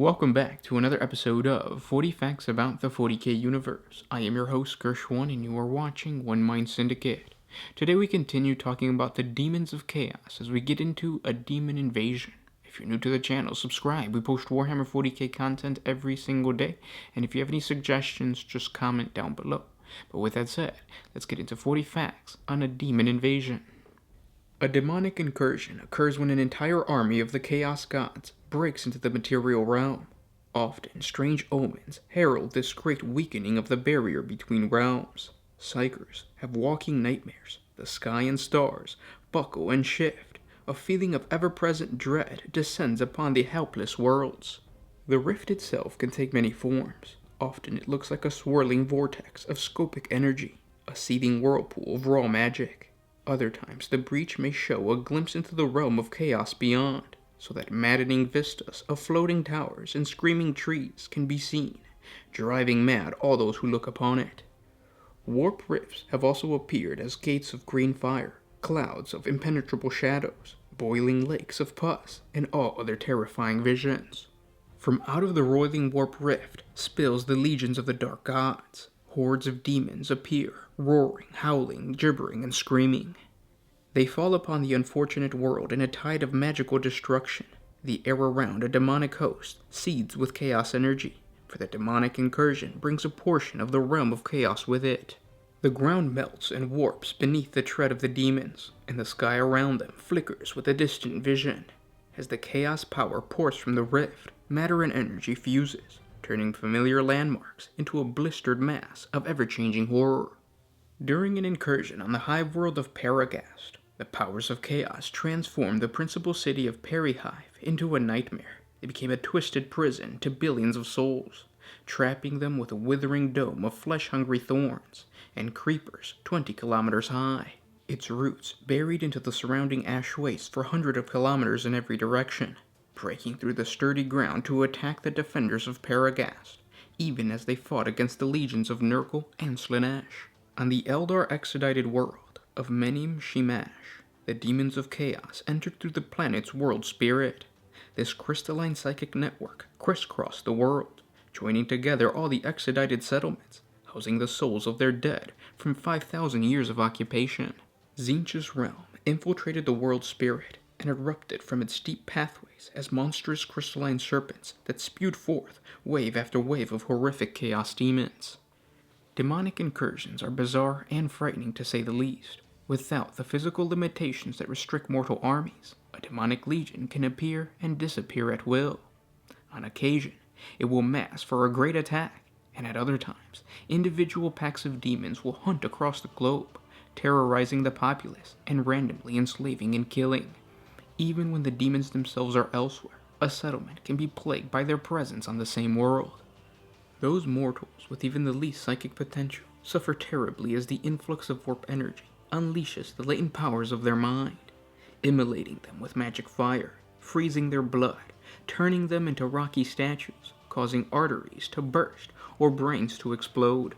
Welcome back to another episode of 40 Facts About the 40K Universe. I am your host, Gershwan, and you are watching One Mind Syndicate. Today we continue talking about the Demons of Chaos as we get into a demon invasion. If you're new to the channel, subscribe. We post Warhammer 40K content every single day, and if you have any suggestions, just comment down below. But with that said, let's get into 40 facts on a demon invasion. A demonic incursion occurs when an entire army of the Chaos Gods breaks into the material realm. Often, strange omens herald this great weakening of the barrier between realms. Psychers have walking nightmares. The sky and stars buckle and shift. A feeling of ever-present dread descends upon the helpless worlds. The rift itself can take many forms. Often it looks like a swirling vortex of scopic energy, a seething whirlpool of raw magic. Other times the breach may show a glimpse into the realm of chaos beyond, so that maddening vistas of floating towers and screaming trees can be seen, driving mad all those who look upon it. Warp rifts have also appeared as gates of green fire, clouds of impenetrable shadows, boiling lakes of pus, and all other terrifying visions. From out of the roiling warp rift spills the legions of the dark gods. Hordes of demons appear, roaring, howling, gibbering, and screaming. They fall upon the unfortunate world in a tide of magical destruction. The air around a demonic host seethes with chaos energy, for the demonic incursion brings a portion of the realm of chaos with it. The ground melts and warps beneath the tread of the demons, and the sky around them flickers with a distant vision. As the chaos power pours from the rift, matter and energy fuses, turning familiar landmarks into a blistered mass of ever-changing horror. During an incursion on the hive world of Paragast, the powers of chaos transformed the principal city of Perihive into a nightmare. It became a twisted prison to billions of souls, trapping them with a withering dome of flesh-hungry thorns and creepers 20 kilometers high. Its roots buried into the surrounding ash waste for hundreds of kilometers in every direction, breaking through the sturdy ground to attack the defenders of Paragast, even as they fought against the legions of Nurgle and Slaanesh. On the Eldar extradited world of Menim Shimash, the demons of chaos entered through the planet's world spirit. This crystalline psychic network crisscrossed the world, joining together all the extradited settlements, housing the souls of their dead from 5,000 years of occupation. Tzeentch's realm infiltrated the world spirit and erupted from its steep pathways as monstrous crystalline serpents that spewed forth wave after wave of horrific chaos demons. Demonic incursions are bizarre and frightening to say the least. Without the physical limitations that restrict mortal armies, a demonic legion can appear and disappear at will. On occasion, it will mass for a great attack, and at other times, individual packs of demons will hunt across the globe, terrorizing the populace and randomly enslaving and killing. Even when the demons themselves are elsewhere, a settlement can be plagued by their presence on the same world. Those mortals with even the least psychic potential suffer terribly as the influx of warp energy unleashes the latent powers of their mind, immolating them with magic fire, freezing their blood, turning them into rocky statues, causing arteries to burst or brains to explode.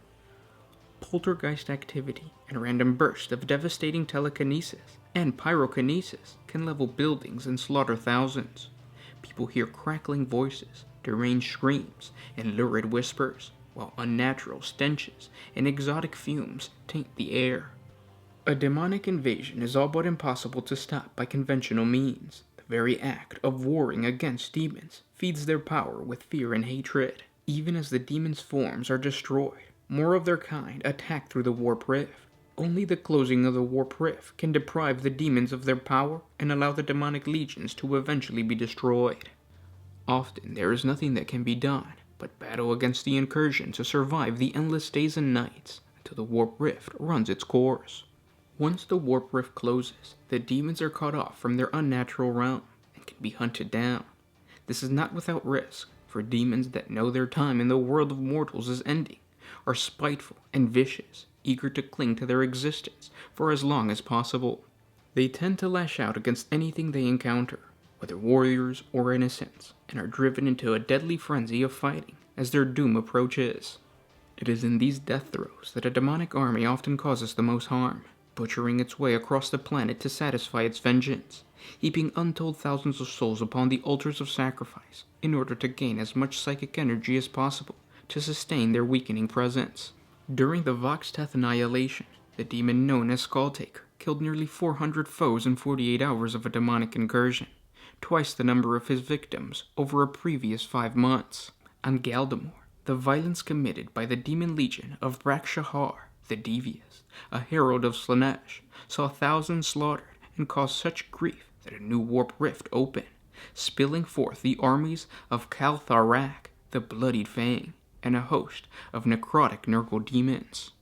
Poltergeist activity and random bursts of devastating telekinesis and pyrokinesis can level buildings and slaughter thousands. People hear crackling voices, deranged screams, and lurid whispers, while unnatural stenches and exotic fumes taint the air. A demonic invasion is all but impossible to stop by conventional means. The very act of warring against demons feeds their power with fear and hatred. Even as the demons' forms are destroyed, more of their kind attack through the warp rift. Only the closing of the warp rift can deprive the demons of their power and allow the demonic legions to eventually be destroyed. Often there is nothing that can be done but battle against the incursion to survive the endless days and nights until the warp rift runs its course. Once the warp rift closes, the demons are cut off from their unnatural realm and can be hunted down. This is not without risk, for demons that know their time in the world of mortals is ending are spiteful and vicious, eager to cling to their existence for as long as possible. They tend to lash out against anything they encounter, whether warriors or innocents, and are driven into a deadly frenzy of fighting as their doom approaches. It is in these death throes that a demonic army often causes the most harm. butchering its way across the planet to satisfy its vengeance, heaping untold thousands of souls upon the altars of sacrifice in order to gain as much psychic energy as possible to sustain their weakening presence. During the Voxteth annihilation, the demon known as Skulltaker killed nearly 400 foes in 48 hours of a demonic incursion, twice the number of his victims over a previous 5 months. On Galdamor, the violence committed by the demon legion of Brak-Shahar, the Devious, a herald of Slanesh, saw thousands slaughtered and caused such grief that a new warp rift opened, spilling forth the armies of Kaltharak, the Bloodied Fang, and a host of necrotic Nurgle demons.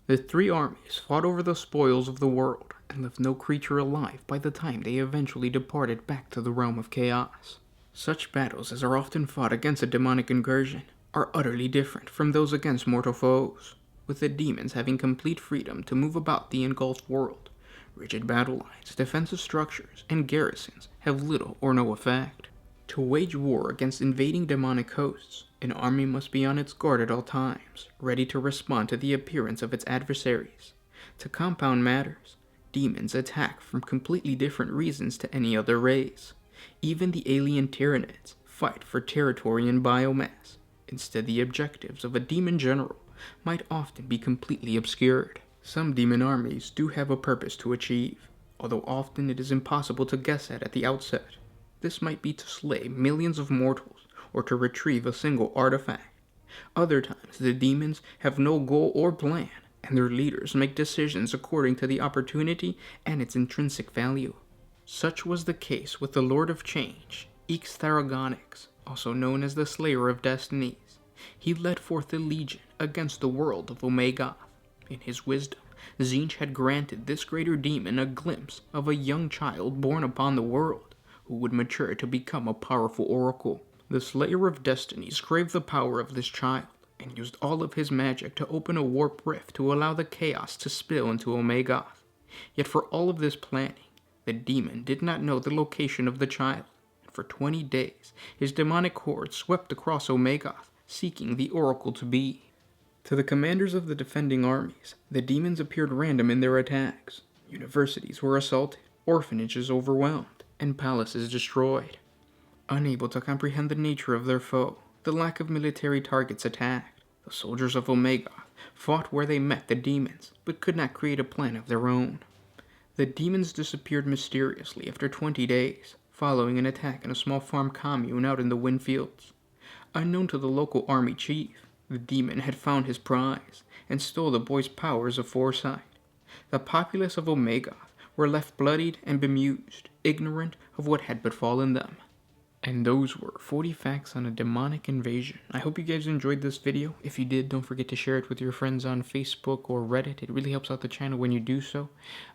The 3 armies fought over the spoils of the world and left no creature alive by the time they eventually departed back to the realm of chaos. Such battles as are often fought against a demonic incursion are utterly different from those against mortal foes, with the demons having complete freedom to move about the engulfed world. Rigid battle lines, defensive structures, and garrisons have little or no effect. To wage war against invading demonic hosts, an army must be on its guard at all times, ready to respond to the appearance of its adversaries. To compound matters, demons attack from completely different reasons to any other race. Even the alien Tyranids fight for territory and biomass. Instead, the objectives of a demon general might often be completely obscured. Some demon armies do have a purpose to achieve, although often it is impossible to guess at the outset. This might be to slay millions of mortals or to retrieve a single artifact. Other times, the demons have no goal or plan, and their leaders make decisions according to the opportunity and its intrinsic value. Such was the case with the Lord of Change, Ixtharagonix, also known as the Slayer of Destinies. He led forth the legion against the world of Omegoth. In his wisdom, Tzeentch had granted this greater demon a glimpse of a young child born upon the world, who would mature to become a powerful oracle. The Slayer of Destinies craved the power of this child, and used all of his magic to open a warp rift to allow the chaos to spill into Omegoth. Yet for all of this planning, the demon did not know the location of the child, and for 20 days his demonic horde swept across Omegoth, seeking the oracle to be. To the commanders of the defending armies, the demons appeared random in their attacks. Universities were assaulted, orphanages overwhelmed, and palaces destroyed. Unable to comprehend the nature of their foe, the lack of military targets attacked. The soldiers of Omegoth fought where they met the demons, but could not create a plan of their own. The demons disappeared mysteriously after 20 days, following an attack in a small farm commune out in the Windfields. Unknown to the local army chief, the demon had found his prize, and stole the boy's powers of foresight. The populace of Omegoth were left bloodied and bemused, ignorant of what had befallen them. And those were 40 facts on a demonic invasion. I hope you guys enjoyed this video. If you did, don't forget to share it with your friends on Facebook or Reddit. It really helps out the channel when you do so.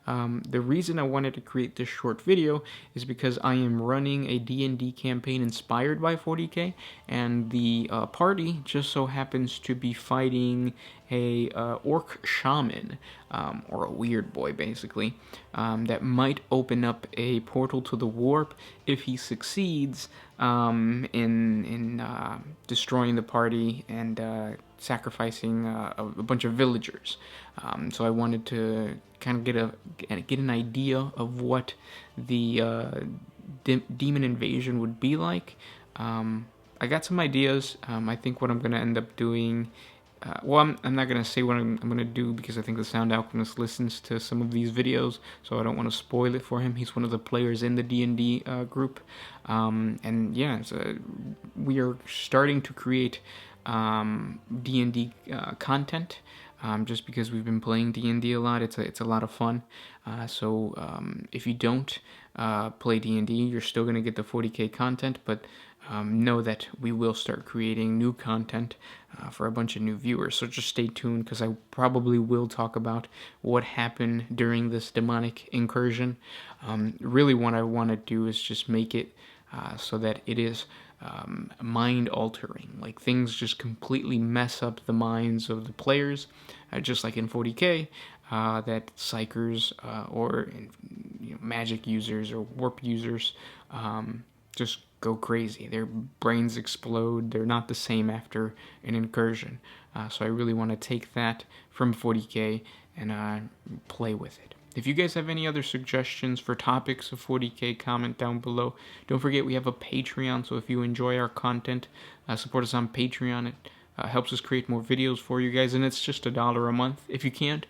The reason I wanted to create this short video is because I am running a D&D campaign inspired by 40K, and the party just so happens to be fighting a orc shaman, or a weird boy basically, that might open up a portal to the warp if he succeeds in destroying the party and sacrificing a bunch of villagers. So I wanted to kind of get an idea of what the demon invasion would be like. I got some ideas. I think what I'm going to end up doing, well, I'm not going to say what I'm going to do because I think the Sound Alchemist listens to some of these videos, so I don't want to spoil it for him. He's one of the players in the D&D group. And yeah, so we are starting to create D&D content. Just because we've been playing D&D a lot, it's a lot of fun. So if you don't play D&D, you're still going to get the 40K content, but know that we will start creating new content for a bunch of new viewers. So just stay tuned, because I probably will talk about what happened during this demonic incursion. Really what I want to do is just make it so that it is mind-altering. Like, things just completely mess up the minds of the players, just like in 40K, that psychers or magic users or warp users just go crazy. Their brains explode. They're not the same after an incursion. So I really want to take that from 40K and play with it. If you guys have any other suggestions for topics of 40K, comment down below. Don't forget we have a Patreon, so if you enjoy our content, support us on Patreon. It helps us create more videos for you guys, and it's just $1 a month. If you can't,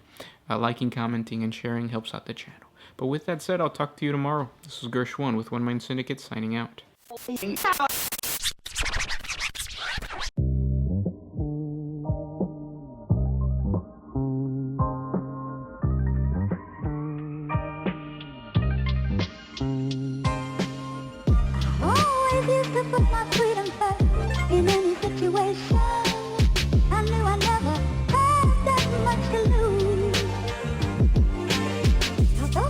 liking, commenting, and sharing helps out the channel. But with that said, I'll talk to you tomorrow. This is Gersh1 with One Mind Syndicate signing out. Always used to put my freedom first in any situation. I knew I never had that much to lose.